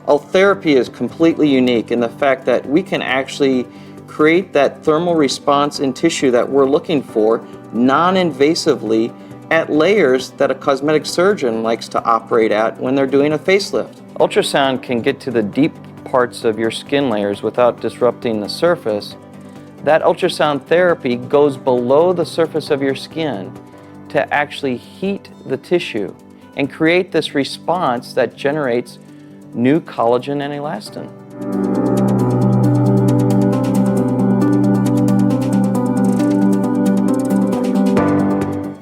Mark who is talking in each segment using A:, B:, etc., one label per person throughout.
A: Ultherapy is completely unique in the fact that we can actually create that thermal response in tissue that we're looking for non-invasively at layers that a cosmetic surgeon likes to operate at when they're doing a facelift. Ultrasound can get to the deep parts of your skin layers without disrupting the surface. That ultrasound therapy goes below the surface of your skin to actually heat the tissue and create this response that generates new collagen and elastin.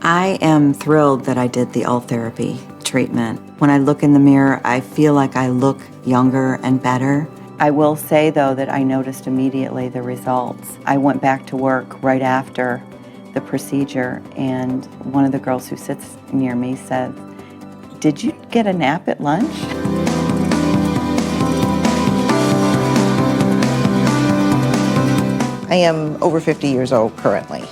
B: I am thrilled that I did the Ultherapy treatment. When I look in the mirror, I feel like I look younger and better. I will say, though, that I noticed immediately the results. I went back to work right after the procedure, and one of the girls who sits near me said, "Did you get a nap at lunch?"
C: I am over 50 years old currently,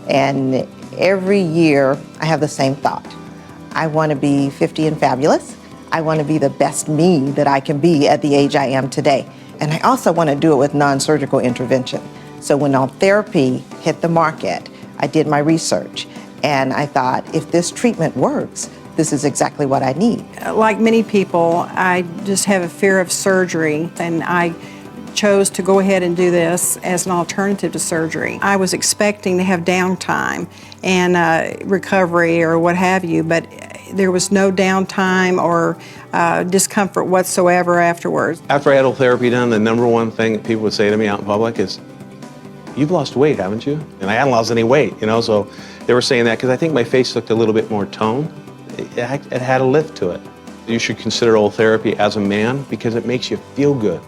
C: and every year I have the same thought. I want to be 50 and fabulous. I want to be the best me that I can be at the age I am today. And I also want to do it with non-surgical intervention. So when Ultherapy hit the market, I did my research, and I thought, if this treatment works, this is exactly what I need.
D: Like many people, I just have a fear of surgery, and I chose to go ahead and do this as an alternative to surgery. I was expecting to have downtime and recovery or what have you, but there was no downtime or discomfort whatsoever afterwards.
E: After I had Ultherapy done, the number one thing that people would say to me out in public is, "You've lost weight, haven't you?" And I hadn't lost any weight, you know, so they were saying that because I think my face looked a little bit more toned. It had a lift to it. You should consider Ultherapy as a man because it makes you feel good.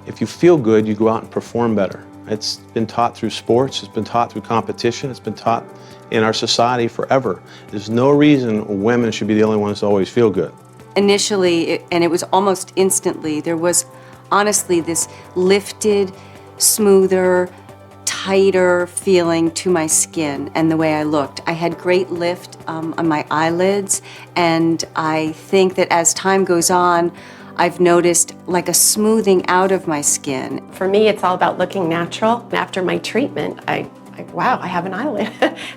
E: If you feel good, you go out and perform better. It's been taught through sports, it's been taught through competition, it's been taught in our society forever. There's no reason women should be the only ones to always feel good.
F: Initially, and it was almost instantly, there was honestly this lifted, smoother, tighter feeling to my skin and the way I looked. I had great lift on my eyelids, and I think that as time goes on, I've noticed like a smoothing out of my skin.
G: For me, it's all about looking natural. After my treatment, wow, I have an eyelid,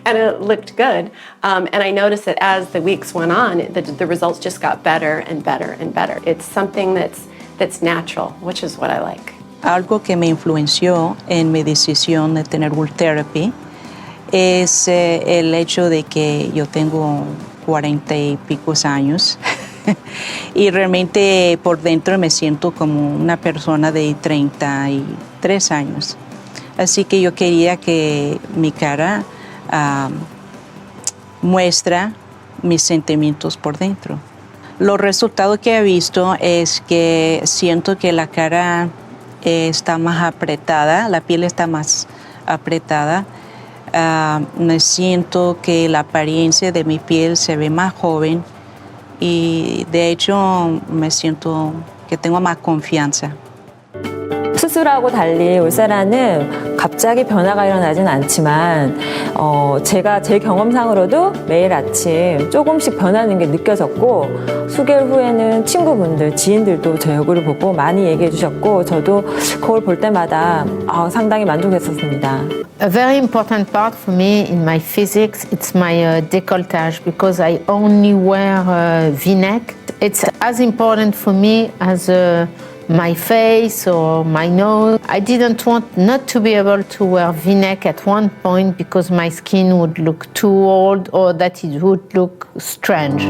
G: and it looked good. And I noticed that as the weeks went on, the results just got better and better and better. It's something that's natural, which is what I like.
H: Algo que me influenció en mi decisión de tener Ultherapy es el hecho de que yo tengo 40 y pico años. Y realmente por dentro me siento como una persona de 33 años. Así que yo quería que mi cara muestra mis sentimientos por dentro. Los resultados que he visto es que siento que la cara está más apretada, la piel está más apretada. Me siento que la apariencia de mi piel se ve más joven. Y de hecho me siento que tengo más confianza.
I: 수술하고 달리 울세라는 갑자기 변화가 일어나진 않지만 제가 제 경험상으로도 매일 아침 조금씩 변하는 게 느껴졌고 수개월 후에는 친구분들, 지인들도 제 얼굴을 보고 많이 얘기해 주셨고 저도 거울 볼 때마다 상당히 만족했었습니다.
J: A very important part for me in my physics, it's my décolletage because I only wear V-neck. It's as important for me as my face or my nose. I didn't want not to be able to wear V-neck at one point because my skin would look too old or that it would look strange.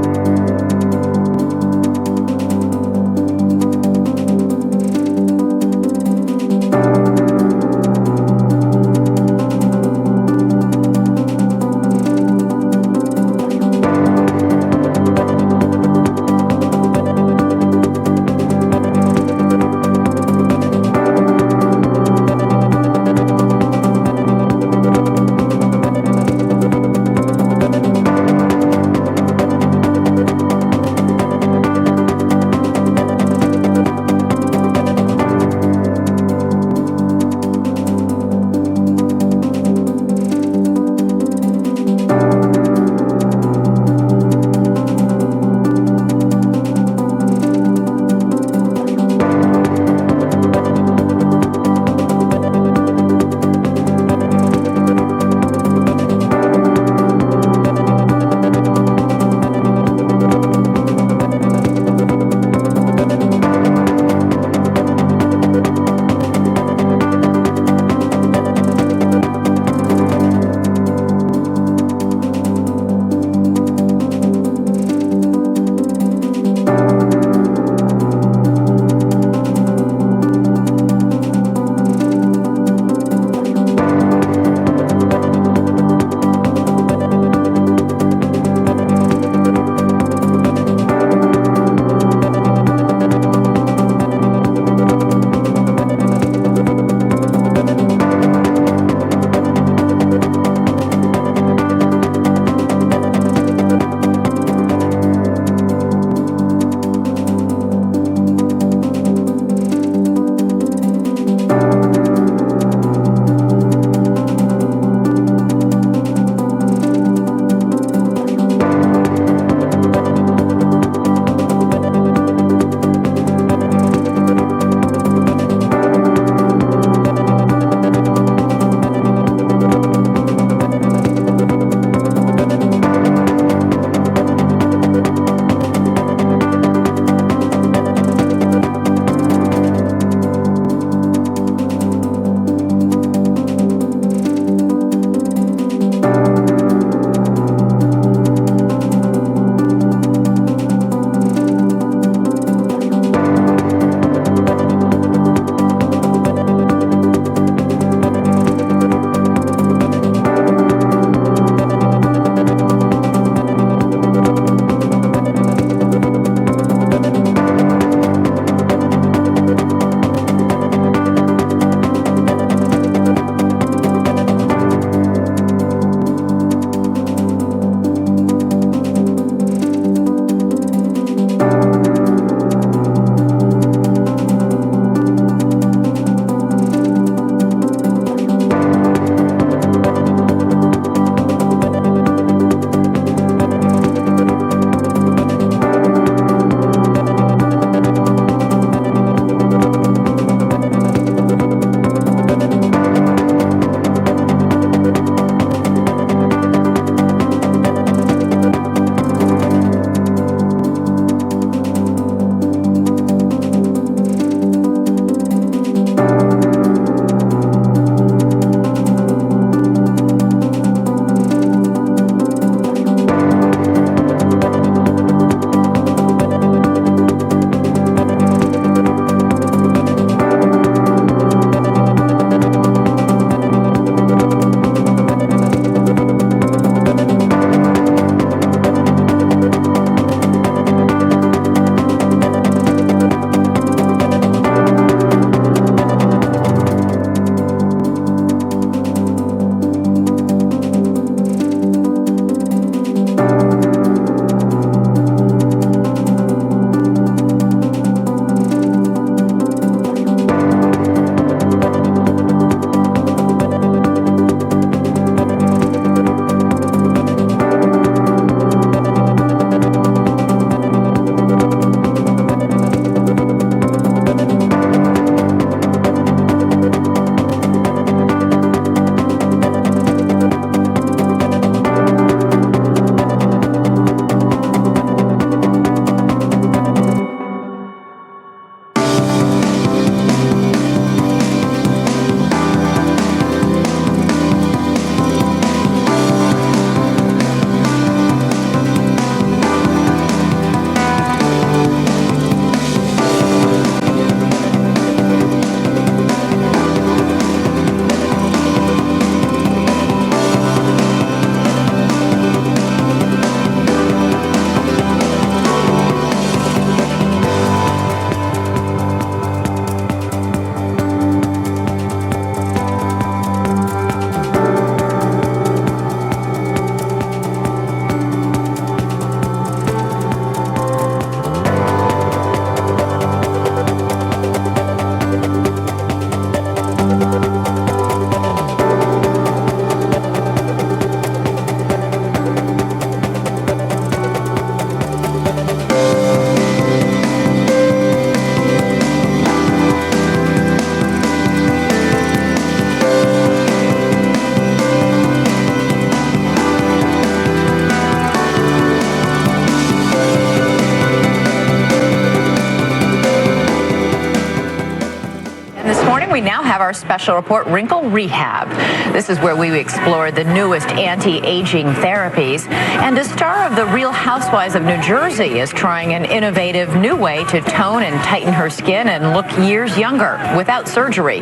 K: we now have our special report, Wrinkle Rehab. This is where we explore the newest anti-aging therapies. And a star of The Real Housewives of New Jersey is trying an innovative new way to tone and tighten her skin and look years younger without surgery.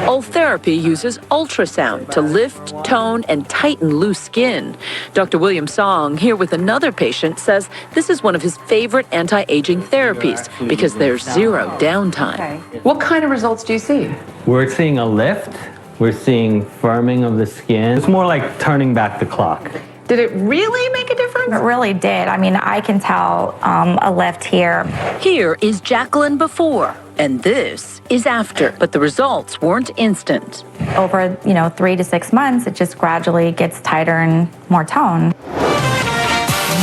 L: Ultherapy uses ultrasound to lift, tone, and tighten loose skin. Dr. William Song, here with another patient, says this is one of his favorite anti-aging therapies because there's zero downtime.
M: What kind of results do you see?
N: We're seeing a lift. We're seeing firming of the skin. It's more like turning back the clock.
M: Did it really make a difference?
O: It really did. I mean, I can tell a lift here.
L: Here is Jacqueline before, and this is after. But the results weren't instant.
O: Over, 3 to 6 months, it just gradually gets tighter and more tone.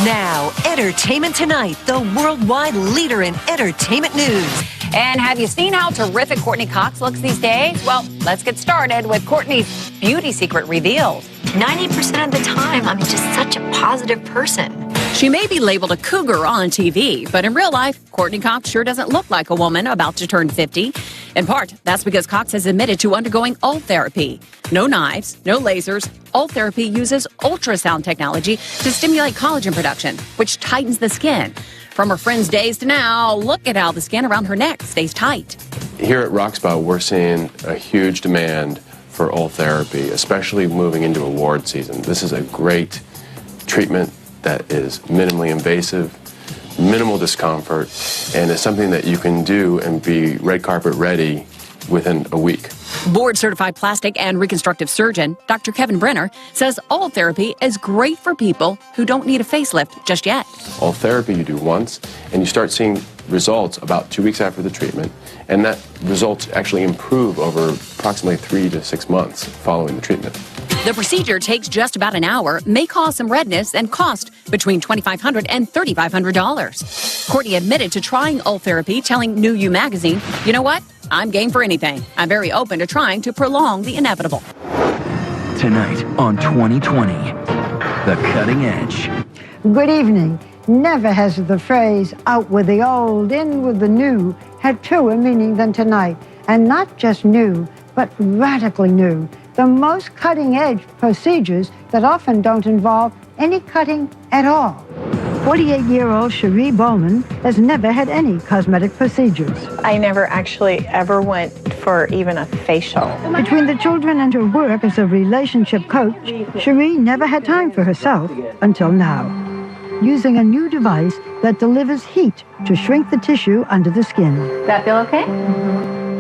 P: Now, Entertainment Tonight, the worldwide leader in entertainment news.
Q: And have you seen how terrific Courtney Cox looks these days? Well, let's get started with Courtney's beauty secret revealed.
R: 90% of the time, I'm just such a positive person.
Q: She may be labeled a cougar on TV, but in real life, Courtney Cox sure doesn't look like a woman about to turn 50. In part, that's because Cox has admitted to undergoing Ultherapy. No knives, no lasers. Ultherapy uses ultrasound technology to stimulate collagen production, which tightens the skin. From her friend's days to now, look at how the skin around her neck stays tight.
S: Here at Roxpo, we're seeing a huge demand for Ultherapy, especially moving into award season. This is a great treatment that is minimally invasive, minimal discomfort, and it's something that you can do and be red carpet ready within a week.
Q: Board-certified plastic and reconstructive surgeon Dr. Kevin Brenner says Ultherapy is great for people who don't need a facelift just yet.
S: Ultherapy you do once, and you start seeing results about 2 weeks after the treatment, and that results actually improve over approximately 3 to 6 months following the treatment.
Q: The procedure takes just about an hour, may cause some redness, and cost between $2,500 and $3,500. Courtney admitted to trying Ultherapy, telling New You magazine, "You know what? I'm game for anything. I'm very open to trying to prolong the inevitable."
T: Tonight on 2020, The Cutting Edge.
U: Good evening. Never has the phrase out with the old, in with the new had truer meaning than tonight. And not just new, but radically new. The most cutting-edge procedures that often don't involve any cutting at all. 48-year-old Cherie Bowman has never had any cosmetic procedures.
V: I never actually ever went for even a facial.
U: Between the children and her work as a relationship coach, Cherie never had time for herself until now. Using a new device that delivers heat to shrink the tissue under the skin.
W: Does that feel okay?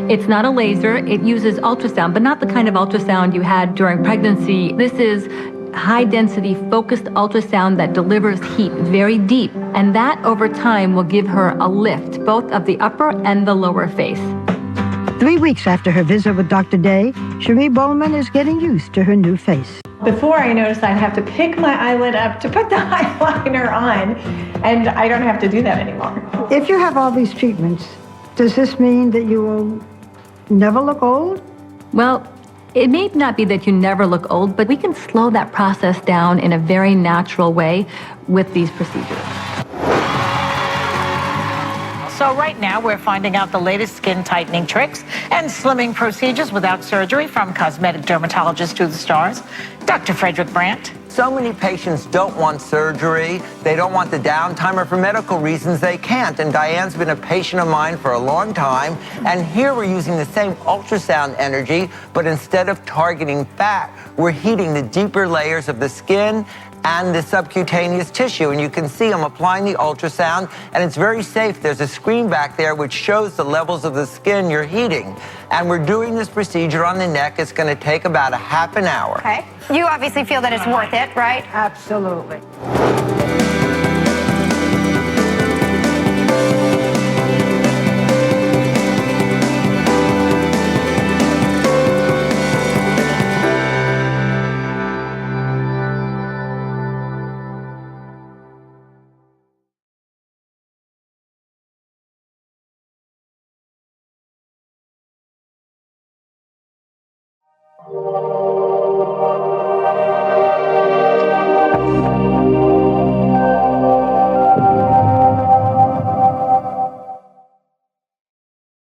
W: It's not a laser. It uses ultrasound, but not the kind of ultrasound you had during pregnancy. This is high-density focused ultrasound that delivers heat very deep, and that over time will give her a lift, both of the upper and the lower face.
U: 3 weeks after her visit with Dr. Day, Cherie Bowman is getting used to her new face.
V: Before, I noticed I'd have to pick my eyelid up to put the eyeliner on, and I don't have to do that anymore.
U: If you have all these treatments, does this mean that you will never look old?
W: Well, it may not be that you never look old, but we can slow that process down in a very natural way with these procedures.
X: So right now we're finding out the latest skin tightening tricks and slimming procedures without surgery from cosmetic dermatologists to the stars. Dr. Frederick Brandt.
Y: So many patients don't want surgery, they don't want the downtime, or for medical reasons they can't. And Diane's been a patient of mine for a long time, and here we're using the same ultrasound energy, but instead of targeting fat, we're heating the deeper layers of the skin and the subcutaneous tissue. And you can see I'm applying the ultrasound, and it's very safe. There's a screen back there which shows the levels of the skin you're heating. And we're doing this procedure on the neck. It's going to take about a half an hour.
R: Okay. You obviously feel that it's worth it, right?
U: Absolutely.